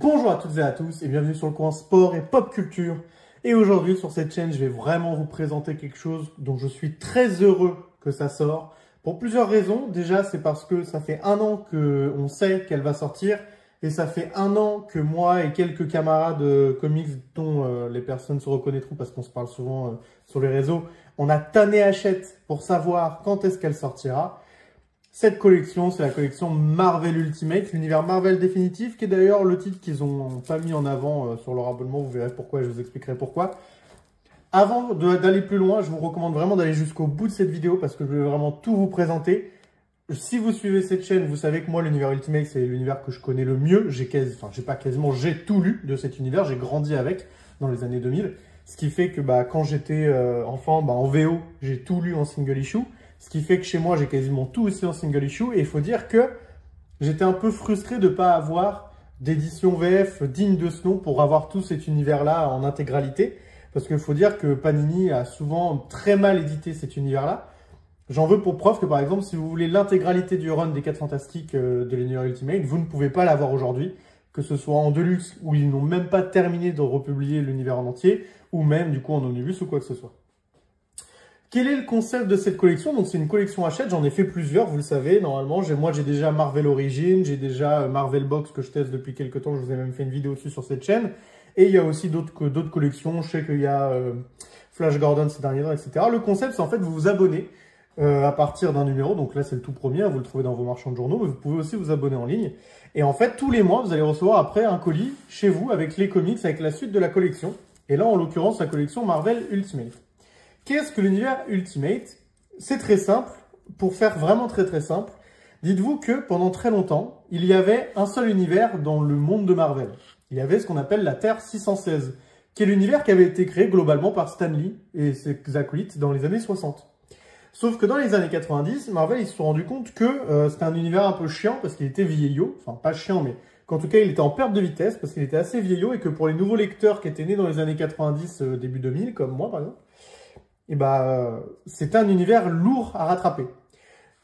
Bonjour à toutes et à tous et bienvenue sur le coin sport et pop culture. Et aujourd'hui sur cette chaîne, je vais vraiment vous présenter quelque chose dont je suis très heureux que ça sort. Pour plusieurs raisons. Déjà, c'est parce que ça fait 1 an qu'on sait qu'elle va sortir. Et ça fait 1 an que moi et quelques camarades comics dont les personnes se reconnaîtront parce qu'on se parle souvent sur les réseaux, on a tanné Hachette pour savoir quand est-ce qu'elle sortira. Cette collection, c'est la collection Marvel Ultimate, l'univers Marvel définitif, qui est d'ailleurs le titre qu'ils n'ont pas mis en avant sur leur abonnement. Vous verrez pourquoi et je vous expliquerai pourquoi. Avant d'aller plus loin, je vous recommande vraiment d'aller jusqu'au bout de cette vidéo parce que je vais vraiment tout vous présenter. Si vous suivez cette chaîne, vous savez que moi, l'univers Ultimate, c'est l'univers que je connais le mieux. J'ai tout lu de cet univers. J'ai grandi avec dans les années 2000. Ce qui fait que quand j'étais enfant, en VO, j'ai tout lu en single issue. Ce qui fait que chez moi, j'ai quasiment tout aussi en single issue. Et il faut dire que j'étais un peu frustré de ne pas avoir d'édition VF digne de ce nom pour avoir tout cet univers-là en intégralité. Parce qu'il faut dire que Panini a souvent très mal édité cet univers-là. J'en veux pour preuve que, par exemple, si vous voulez l'intégralité du run des 4 Fantastiques de l'univers Ultimate, vous ne pouvez pas l'avoir aujourd'hui, que ce soit en Deluxe, où ils n'ont même pas terminé de republier l'univers en entier, ou même, du coup, en Omnibus ou quoi que ce soit. Quel est le concept de cette collection? Donc, c'est une collection Hachette, j'en ai fait plusieurs, vous le savez, normalement. Moi, j'ai déjà Marvel Origins, j'ai déjà Marvel Box que je teste depuis quelques temps, je vous ai même fait une vidéo dessus sur cette chaîne. Et il y a aussi d'autres collections, je sais qu'il y a Flash Gordon ces derniers temps, etc. Le concept, c'est en fait, vous vous abonnez à partir d'un numéro, donc là c'est le tout premier, vous le trouvez dans vos marchands de journaux, mais vous pouvez aussi vous abonner en ligne. Et en fait, tous les mois, vous allez recevoir après un colis chez vous avec les comics, avec la suite de la collection. Et là, en l'occurrence, la collection Marvel Ultimate. Qu'est-ce que l'univers Ultimate? C'est très simple. Pour faire vraiment très simple, dites-vous que pendant très longtemps, il y avait un seul univers dans le monde de Marvel. Il y avait ce qu'on appelle la Terre 616, qui est l'univers qui avait été créé globalement par Stan Lee et ses acolytes dans les années 60. Sauf que dans les années 90, Marvel, ils se sont rendus compte que c'était un univers un peu chiant parce qu'il était vieillot. Enfin, pas chiant, mais qu'en tout cas, il était en perte de vitesse parce qu'il était assez vieillot et que pour les nouveaux lecteurs qui étaient nés dans les années 90, début 2000, comme moi par exemple, c'était un univers lourd à rattraper.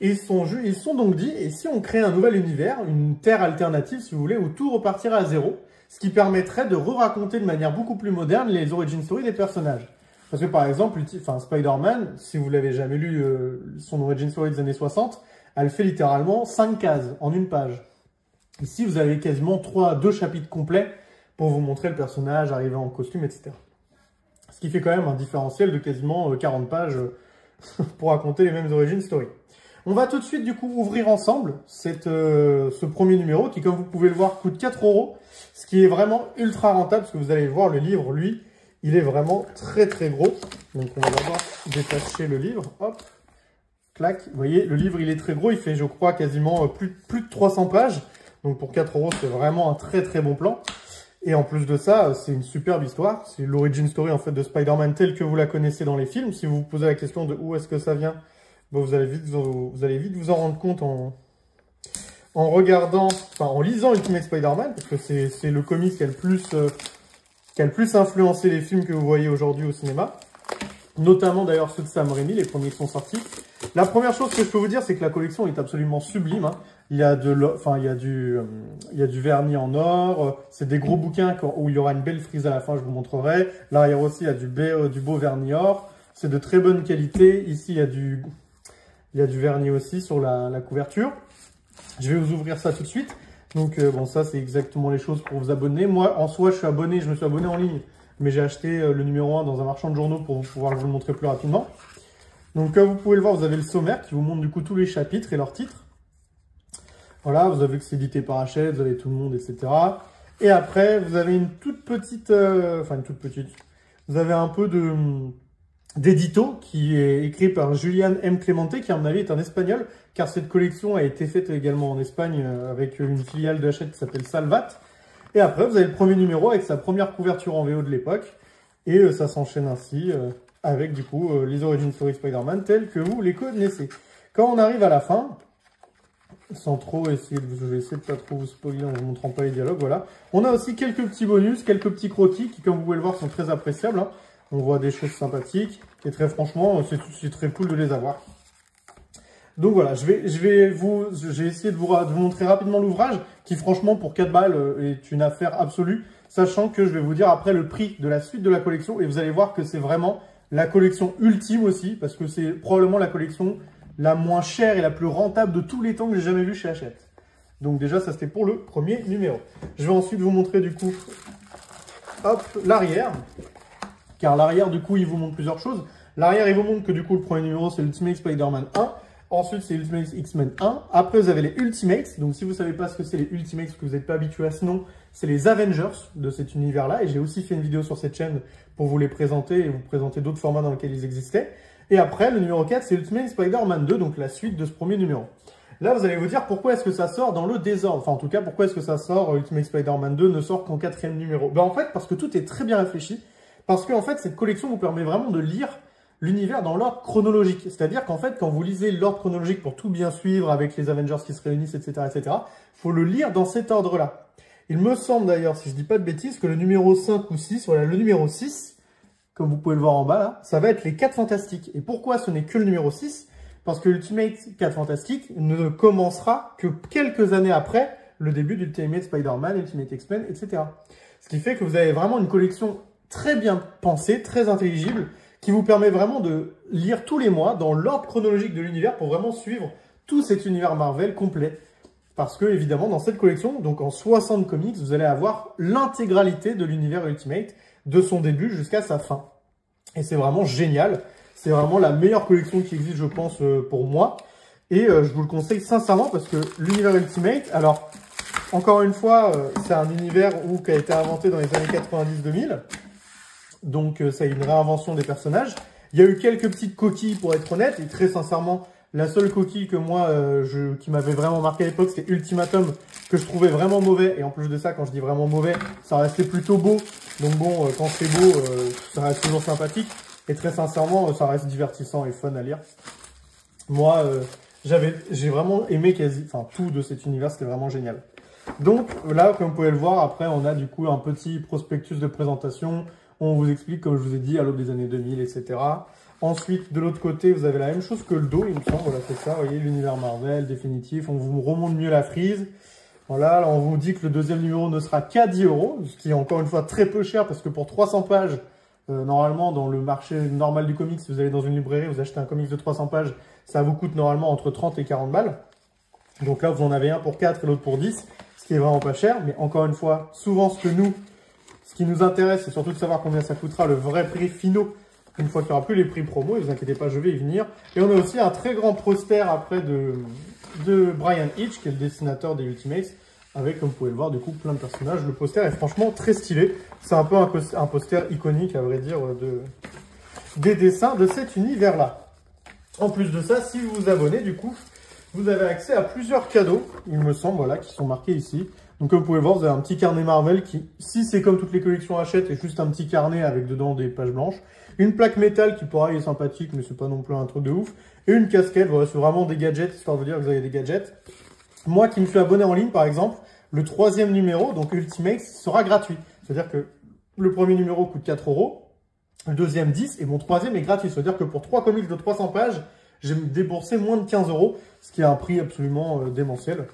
Et ils se sont donc dit, et si on crée un nouvel univers, une terre alternative, si vous voulez, où tout repartira à zéro, ce qui permettrait de re-raconter de manière beaucoup plus moderne les origin stories des personnages. Parce que par exemple, Spider-Man, si vous l'avez jamais lu, son origin story des années 60, elle fait littéralement 5 cases en une page. Ici, vous avez quasiment 2 chapitres complets pour vous montrer le personnage arrivé en costume, etc. Ce qui fait quand même un différentiel de quasiment 40 pages pour raconter les mêmes origin stories. On va tout de suite du coup ouvrir ensemble ce premier numéro qui, comme vous pouvez le voir, coûte 4 €, ce qui est vraiment ultra rentable parce que vous allez voir le livre, lui, il est vraiment très gros. Donc on va d'abord détacher le livre, hop, clac. Vous voyez, le livre il est très gros, il fait je crois quasiment plus de 300 pages. Donc pour 4 €, c'est vraiment un très bon plan. Et en plus de ça, c'est une superbe histoire. C'est l'origin story en fait de Spider-Man telle que vous la connaissez dans les films. Si vous vous posez la question de où est-ce que ça vient, vous allez vite vous en rendre compte en lisant Ultimate Spider-Man, parce que c'est le comics qui a le plus influencé les films que vous voyez aujourd'hui au cinéma. Notamment d'ailleurs ceux de Sam Raimi, les premiers qui sont sortis. La première chose que je peux vous dire, c'est que la collection est absolument sublime. Hein. Il y a du vernis en or. C'est des gros bouquins où il y aura une belle frise à la fin, je vous montrerai. L'arrière aussi, il y a du beau vernis or. C'est de très bonne qualité. Ici, il y a du vernis aussi sur la couverture. Je vais vous ouvrir ça tout de suite. Donc, ça, c'est exactement les choses pour vous abonner. Moi, en soi, je me suis abonné en ligne. Mais j'ai acheté le numéro 1 dans un marchand de journaux pour pouvoir vous le montrer plus rapidement. Donc, comme vous pouvez le voir, vous avez le sommaire qui vous montre du coup tous les chapitres et leurs titres. Voilà, vous avez que c'est édité par Hachette, vous avez tout le monde, etc. Et après, vous avez une toute petite... Vous avez un peu d'édito qui est écrit par Julian M. Clemente, qui à mon avis est un espagnol, car cette collection a été faite également en Espagne avec une filiale de Hachette qui s'appelle Salvat. Et après, vous avez le premier numéro avec sa première couverture en VO de l'époque. Et ça s'enchaîne ainsi avec du coup les origin story Spider-Man telles que vous les connaissez. Quand on arrive à la fin, sans trop essayer je vais essayer de pas trop vous spoiler en vous montrant pas les dialogues, voilà. On a aussi quelques petits bonus, quelques petits croquis qui, comme vous pouvez le voir, sont très appréciables. Hein. On voit des choses sympathiques et très franchement, c'est très cool de les avoir. Donc voilà, j'ai essayé de vous montrer rapidement l'ouvrage qui franchement pour 4 balles est une affaire absolue, sachant que je vais vous dire après le prix de la suite de la collection et vous allez voir que c'est vraiment la collection ultime aussi parce que c'est probablement la collection la moins chère et la plus rentable de tous les temps que j'ai jamais vu chez Hachette. Donc déjà ça c'était pour le premier numéro. Je vais ensuite vous montrer du coup hop l'arrière, car l'arrière du coup il vous montre plusieurs choses. L'arrière il vous montre que du coup le premier numéro c'est Ultimate Spider-Man 1. Ensuite, c'est Ultimate X-Men 1. Après, vous avez les Ultimates. Donc, si vous ne savez pas ce que c'est les Ultimates, parce que vous n'êtes pas habitué à ce nom, c'est les Avengers de cet univers-là. Et j'ai aussi fait une vidéo sur cette chaîne pour vous les présenter et vous présenter d'autres formats dans lesquels ils existaient. Et après, le numéro 4, c'est Ultimate Spider-Man 2, donc la suite de ce premier numéro. Là, vous allez vous dire pourquoi est-ce que ça sort dans le désordre. Enfin, en tout cas, pourquoi est-ce que ça sort, Ultimate Spider-Man 2 ne sort qu'en 4e numéro. Ben, en fait, parce que tout est très bien réfléchi. Parce que, en fait, cette collection vous permet vraiment de lire l'univers dans l'ordre chronologique. C'est-à-dire qu'en fait, quand vous lisez l'ordre chronologique pour tout bien suivre avec les Avengers qui se réunissent, etc., il faut le lire dans cet ordre-là. Il me semble d'ailleurs, si je dis pas de bêtises, que le numéro 5 ou 6, voilà, le numéro 6, comme vous pouvez le voir en bas là, ça va être les 4 Fantastiques. Et pourquoi ce n'est que le numéro 6? Parce que Ultimate 4 Fantastiques ne commencera que quelques années après le début d'Ultimate Spider-Man, Ultimate X-Men, etc. Ce qui fait que vous avez vraiment une collection très bien pensée, très intelligible, qui vous permet vraiment de lire tous les mois dans l'ordre chronologique de l'univers pour vraiment suivre tout cet univers Marvel complet. Parce que, évidemment, dans cette collection, donc en 60 comics, vous allez avoir l'intégralité de l'univers Ultimate, de son début jusqu'à sa fin. Et c'est vraiment génial. C'est vraiment la meilleure collection qui existe, je pense, pour moi. Et je vous le conseille sincèrement parce que l'univers Ultimate, alors, encore une fois, c'est un univers qui a été inventé dans les années 90-2000. Donc, ça a une réinvention des personnages. Il y a eu quelques petites coquilles, pour être honnête. Et très sincèrement, la seule coquille que moi, qui m'avait vraiment marqué à l'époque, c'était Ultimatum, que je trouvais vraiment mauvais. Et en plus de ça, quand je dis vraiment mauvais, ça restait plutôt beau. Donc bon, quand c'est beau, ça reste toujours sympathique. Et très sincèrement, ça reste divertissant et fun à lire. Moi, j'ai vraiment aimé tout de cet univers. C'était vraiment génial. Donc là, comme vous pouvez le voir, après, on a du coup un petit prospectus de présentation. On vous explique, comme je vous ai dit, à l'aube des années 2000, etc. Ensuite, de l'autre côté, vous avez la même chose que le dos, il me semble. Voilà, c'est ça, vous voyez, l'univers Marvel définitif. On vous remonte mieux la frise. Voilà, là, on vous dit que le deuxième numéro ne sera qu'à 10 €, ce qui est encore une fois très peu cher, parce que pour 300 pages, normalement, dans le marché normal du comics, si vous allez dans une librairie, vous achetez un comics de 300 pages, ça vous coûte normalement entre 30 et 40 balles. Donc là, vous en avez un pour 4 et l'autre pour 10, ce qui est vraiment pas cher. Mais encore une fois, souvent, ce qui nous intéresse, c'est surtout de savoir combien ça coûtera le vrai prix finaux, une fois qu'il n'y aura plus les prix promo. Et vous inquiétez pas, je vais y venir. Et on a aussi un très grand poster après de Brian Hitch, qui est le dessinateur des Ultimates, avec, comme vous pouvez le voir, du coup, plein de personnages. Le poster est franchement très stylé. C'est un peu un poster iconique, à vrai dire, des dessins de cet univers-là. En plus de ça, si vous vous abonnez, du coup, vous avez accès à plusieurs cadeaux, il me semble, voilà, qui sont marqués ici. Donc, comme vous pouvez voir, vous avez un petit carnet Marvel qui, si c'est comme toutes les collections Hachette, est juste un petit carnet avec dedans des pages blanches. Une plaque métal qui, pareil, est sympathique, mais c'est pas non plus un truc de ouf. Et une casquette, voilà, c'est vraiment des gadgets, histoire de vous dire que vous avez des gadgets. Moi qui me suis abonné en ligne, par exemple, le 3e numéro, donc Ultimate, sera gratuit. C'est-à-dire que le premier numéro coûte 4 €, le deuxième 10 et mon 3e est gratuit. C'est-à-dire que pour 3 comics de 300 pages, j'ai déboursé moins de 15 €, ce qui est un prix absolument démentiel.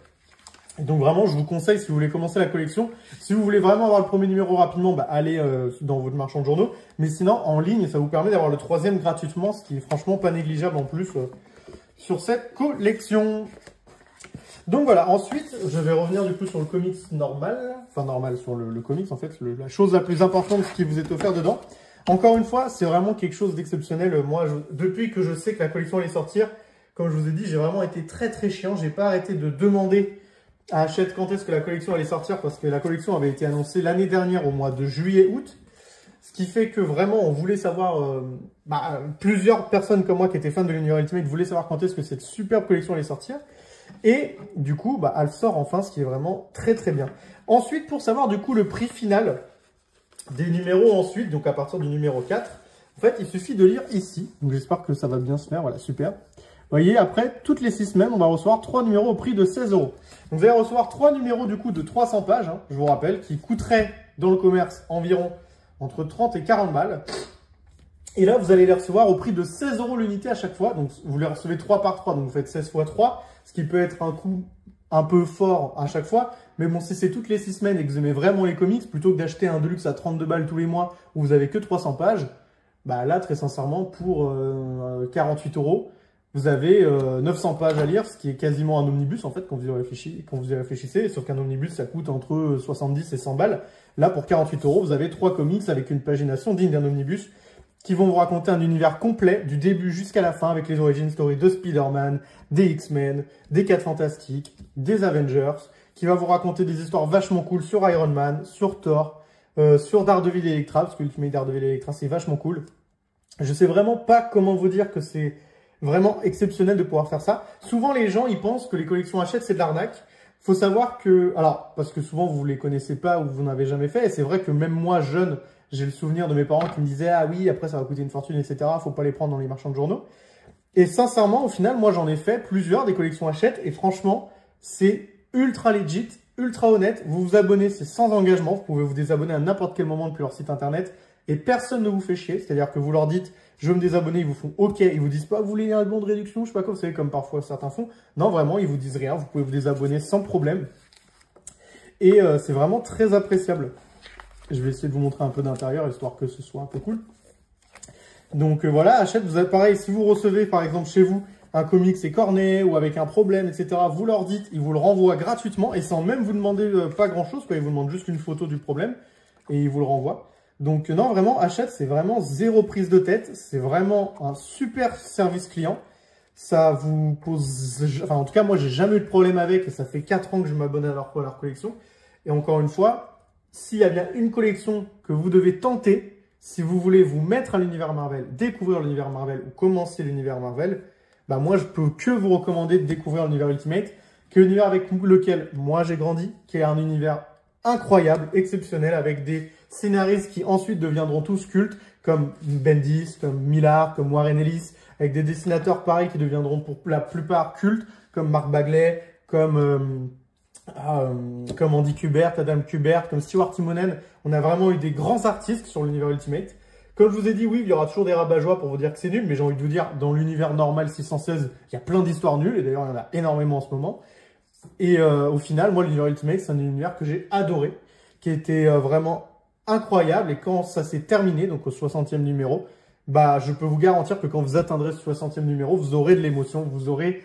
Et donc vraiment, je vous conseille, si vous voulez commencer la collection, si vous voulez vraiment avoir le premier numéro rapidement, bah, allez dans votre marchand de journaux. Mais sinon, en ligne, ça vous permet d'avoir le 3e gratuitement, ce qui est franchement pas négligeable en plus sur cette collection. Donc voilà, ensuite, je vais revenir du coup sur le comics normal. Enfin normal, sur le comics en fait, la chose la plus importante qui vous est offert dedans. Encore une fois, c'est vraiment quelque chose d'exceptionnel. Moi, depuis que je sais que la collection allait sortir, comme je vous ai dit, j'ai vraiment été très très chiant. J'ai pas arrêté de demander à Hachette quand est-ce que la collection allait sortir, parce que la collection avait été annoncée l'année dernière au mois de juillet-août. Ce qui fait que vraiment, on voulait savoir, plusieurs personnes comme moi qui étaient fans de l'univers Ultimate voulaient savoir quand est-ce que cette superbe collection allait sortir. Et du coup, elle sort enfin, ce qui est vraiment très très bien. Ensuite, pour savoir du coup le prix final des numéros ensuite, donc à partir du numéro 4, en fait, il suffit de lire ici. Donc j'espère que ça va bien se faire, voilà, super. Vous voyez, après, toutes les 6 semaines, on va recevoir 3 numéros au prix de 16 €. Donc vous allez recevoir 3 numéros du coup de 300 pages, hein, je vous rappelle, qui coûteraient dans le commerce environ entre 30 et 40 balles. Et là, vous allez les recevoir au prix de 16 € l'unité à chaque fois. Donc, vous les recevez 3 par 3, donc vous faites 16 fois 3, ce qui peut être un coût un peu fort à chaque fois. Mais bon, si c'est toutes les 6 semaines et que vous aimez vraiment les comics, plutôt que d'acheter un Deluxe à 32 balles tous les mois où vous avez que 300 pages, bah là, très sincèrement, pour 48 €, vous avez 900 pages à lire, ce qui est quasiment un omnibus en fait quand vous y réfléchissez. Sauf qu'un omnibus, ça coûte entre 70 et 100 balles. Là, pour 48 €, vous avez 3 comics avec une pagination digne d'un omnibus, qui vont vous raconter un univers complet du début jusqu'à la fin avec les origin stories de Spider-Man, des X-Men, des 4 Fantastiques, des Avengers, qui va vous raconter des histoires vachement cool sur Iron Man, sur Thor, sur Daredevil et Elektra, parce que l'Ultimate Daredevil et Elektra, c'est vachement cool. Je sais vraiment pas comment vous dire que c'est vraiment exceptionnel de pouvoir faire ça. Souvent, les gens, ils pensent que les collections Hachette, c'est de l'arnaque. Faut savoir que, alors, parce que souvent, vous les connaissez pas ou vous n'avez jamais fait, et c'est vrai que même moi, jeune, j'ai le souvenir de mes parents qui me disaient « Ah oui, après ça va coûter une fortune, etc. Faut pas les prendre dans les marchands de journaux. » Et sincèrement, au final, moi j'en ai fait plusieurs des collections Hachette et franchement, c'est ultra legit, ultra honnête. Vous vous abonnez, c'est sans engagement. Vous pouvez vous désabonner à n'importe quel moment depuis leur site internet et personne ne vous fait chier. C'est-à-dire que vous leur dites « Je veux me désabonner », ils vous font « Ok », ils vous disent pas « Vous voulez un bon de réduction ?» Je sais pas quoi, vous savez, comme parfois certains font. Non, vraiment, ils vous disent rien. Vous pouvez vous désabonner sans problème. Et c'est vraiment très appréciable. Je vais essayer de vous montrer un peu d'intérieur, histoire que ce soit un peu cool. Donc voilà, Hachette, vous avez pareil, si vous recevez par exemple chez vous un comics écorné ou avec un problème, etc., vous leur dites, ils vous le renvoient gratuitement et sans même vous demander pas grand-chose, quoi. Ils vous demandent juste une photo du problème et ils vous le renvoient. Donc non, vraiment, Hachette, c'est vraiment zéro prise de tête. C'est vraiment un super service client. Ça vous pose... Enfin, en tout cas, moi, j'ai jamais eu de problème avec et ça fait 4 ans que je m'abonne à leur collection. Et encore une fois, s'il y a bien une collection que vous devez tenter, si vous voulez vous mettre à l'univers Marvel, découvrir l'univers Marvel ou commencer l'univers Marvel, bah moi je peux que vous recommander de découvrir l'univers Ultimate, qui est l'univers avec lequel moi j'ai grandi, qui est un univers incroyable, exceptionnel, avec des scénaristes qui ensuite deviendront tous cultes, comme Bendis, comme Millar, comme Warren Ellis, avec des dessinateurs pareils qui deviendront pour la plupart cultes, comme Mark Bagley, comme Andy Kubert, Adam Kubert, comme Stuart Timonen. On a vraiment eu des grands artistes sur l'univers Ultimate. Comme je vous ai dit, oui, il y aura toujours des rabat-joie pour vous dire que c'est nul, mais j'ai envie de vous dire, dans l'univers normal 616, il y a plein d'histoires nulles, et d'ailleurs, il y en a énormément en ce moment. Et au final, moi, l'univers Ultimate, c'est un univers que j'ai adoré, qui était vraiment incroyable, et quand ça s'est terminé, donc au 60e numéro, bah, je peux vous garantir que quand vous atteindrez ce 60e numéro, vous aurez de l'émotion, vous aurez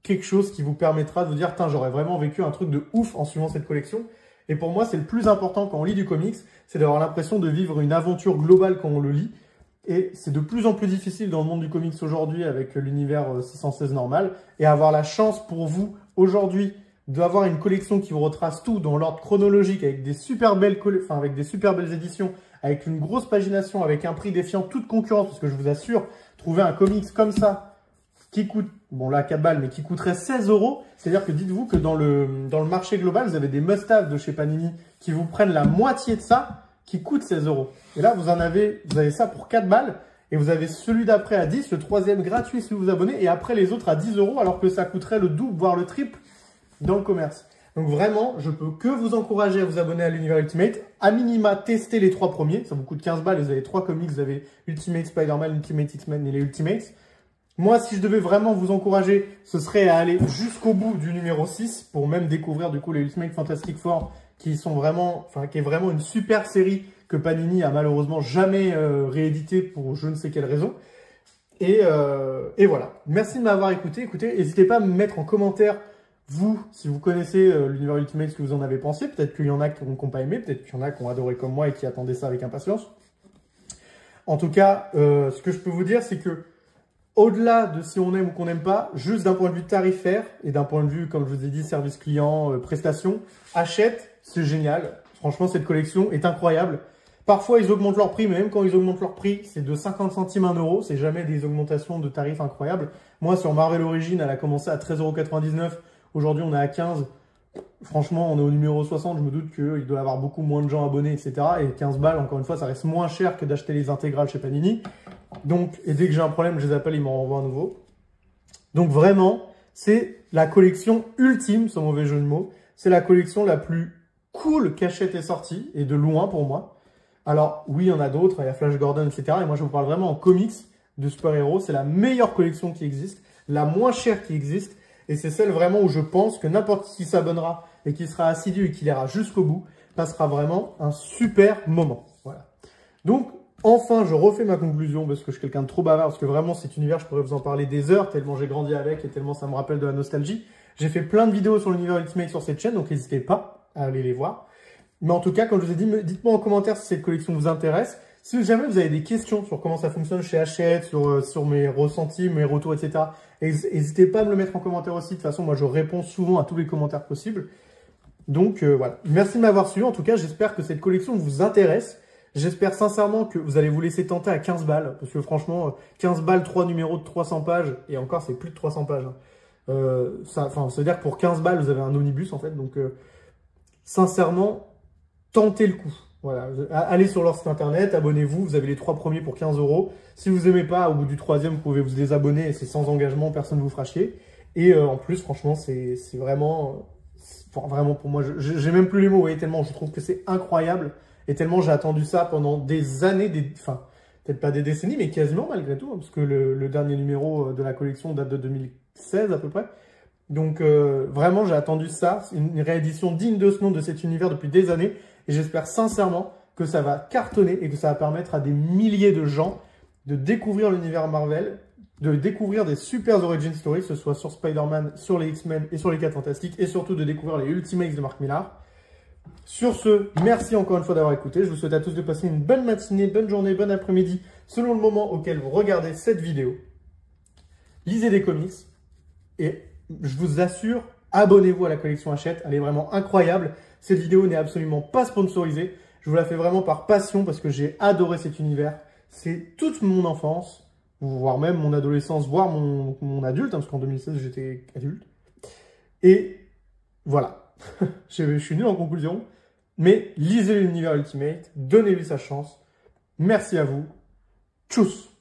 quelque chose qui vous permettra de vous dire « j'aurais vraiment vécu un truc de ouf en suivant cette collection ». Et pour moi, c'est le plus important quand on lit du comics, c'est d'avoir l'impression de vivre une aventure globale quand on le lit. Et c'est de plus en plus difficile dans le monde du comics aujourd'hui avec l'univers 616 normal. Et avoir la chance pour vous, aujourd'hui, d'avoir une collection qui vous retrace tout dans l'ordre chronologique avec des super belles éditions, avec une grosse pagination, avec un prix défiant toute concurrence, parce que je vous assure, trouver un comics comme ça, qui coûte, bon là 4 balles, mais qui coûterait 16 €. C'est-à-dire que dites-vous que dans le marché global, vous avez des must-have de chez Panini qui vous prennent la moitié de ça, qui coûte 16 €. Et là, vous avez ça pour 4 balles, et vous avez celui d'après à 10, le troisième gratuit si vous vous abonnez, et après les autres à 10 €, alors que ça coûterait le double, voire le triple dans le commerce. Donc vraiment, je peux que vous encourager à vous abonner à l'univers Ultimate. À minima, testez les 3 premiers. Ça vous coûte 15 balles, et vous avez 3 comics, vous avez Ultimate Spider-Man, Ultimate X-Men et les Ultimates. Moi, si je devais vraiment vous encourager, ce serait à aller jusqu'au bout du numéro 6 pour même découvrir du coup les Ultimate Fantastic Four qui est vraiment une super série que Panini a malheureusement jamais réédité pour je ne sais quelle raison. Et voilà. Merci de m'avoir écouté. Écoutez, n'hésitez pas à me mettre en commentaire, vous, si vous connaissez l'univers Ultimate, ce que vous en avez pensé. Peut-être qu'il y en a qui n'ont pas aimé, peut-être qu'il y en a qui ont adoré comme moi et qui attendaient ça avec impatience. En tout cas, ce que je peux vous dire, c'est que au-delà de si on aime ou qu'on n'aime pas, juste d'un point de vue tarifaire et d'un point de vue, comme je vous ai dit, service client, prestation, Hachette, c'est génial. Franchement, cette collection est incroyable. Parfois, ils augmentent leur prix, mais même quand ils augmentent leur prix, c'est de 50 centimes à 1 €. C'est jamais des augmentations de tarifs incroyables. Moi, sur Marvel Origins, elle a commencé à 13,99 €. Aujourd'hui, on est à 15 €. Franchement, on est au numéro 60. Je me doute qu'il doit y avoir beaucoup moins de gens abonnés, etc. Et 15 balles, encore une fois, ça reste moins cher que d'acheter les intégrales chez Panini. Donc, et dès que j'ai un problème, je les appelle, ils m'en renvoient à nouveau. Donc vraiment, c'est la collection ultime, sans mauvais jeu de mots. C'est la collection la plus cool qu'Hachette est sortie, et de loin pour moi. Alors, oui, il y en a d'autres, il y a Flash Gordon, etc. Et moi, je vous parle vraiment en comics de super-héros. C'est la meilleure collection qui existe, la moins chère qui existe. Et c'est celle vraiment où je pense que n'importe qui s'abonnera et qui sera assidu et qui ira jusqu'au bout passera vraiment un super moment. Voilà. Donc, enfin, je refais ma conclusion parce que je suis quelqu'un de trop bavard, parce que vraiment, cet univers, je pourrais vous en parler des heures, tellement j'ai grandi avec et tellement ça me rappelle de la nostalgie. J'ai fait plein de vidéos sur l'univers Ultimate sur cette chaîne, donc n'hésitez pas à aller les voir. Mais en tout cas, comme je vous ai dit, dites-moi en commentaire si cette collection vous intéresse. Si jamais vous avez des questions sur comment ça fonctionne chez Hachette, sur mes ressentis, mes retours, etc., n'hésitez pas à me le mettre en commentaire aussi. De toute façon, moi, je réponds souvent à tous les commentaires possibles. Donc, voilà. Merci de m'avoir suivi. En tout cas, j'espère que cette collection vous intéresse. J'espère sincèrement que vous allez vous laisser tenter à 15 balles. Parce que franchement, 15 balles, 3 numéros de 300 pages. Et encore, c'est plus de 300 pages. Hein. Ça veut dire que pour 15 balles, vous avez un omnibus, en fait. Donc, sincèrement, tentez le coup. Voilà, allez sur leur site internet, abonnez-vous, vous avez les 3 premiers pour 15 €. Si vous n'aimez pas, au bout du 3e, vous pouvez vous désabonner et c'est sans engagement, personne ne vous fera chier. Et en plus, franchement, c'est vraiment pour moi, j'ai même plus les mots, vous voyez, tellement je trouve que c'est incroyable et tellement j'ai attendu ça pendant des années, enfin, peut-être pas des décennies, mais quasiment malgré tout, hein, parce que le dernier numéro de la collection date de 2016 à peu près. Donc vraiment, j'ai attendu ça, une réédition digne de ce nom, de cet univers depuis des années. Et j'espère sincèrement que ça va cartonner et que ça va permettre à des milliers de gens de découvrir l'univers Marvel, de découvrir des super origin stories, que ce soit sur Spider-Man, sur les X-Men et sur les 4 Fantastiques, et surtout de découvrir les Ultimates de Mark Millar. Sur ce, merci encore une fois d'avoir écouté. Je vous souhaite à tous de passer une bonne matinée, bonne journée, bon après-midi, selon le moment auquel vous regardez cette vidéo. Lisez des comics et je vous assure, abonnez-vous à la collection Hachette, elle est vraiment incroyable. Cette vidéo n'est absolument pas sponsorisée, je vous la fais vraiment par passion parce que j'ai adoré cet univers. C'est toute mon enfance, voire même mon adolescence, voire mon adulte, hein, parce qu'en 2016 j'étais adulte. Et voilà, je suis nul en conclusion, mais lisez l'univers Ultimate, donnez-lui sa chance. Merci à vous, tchuss!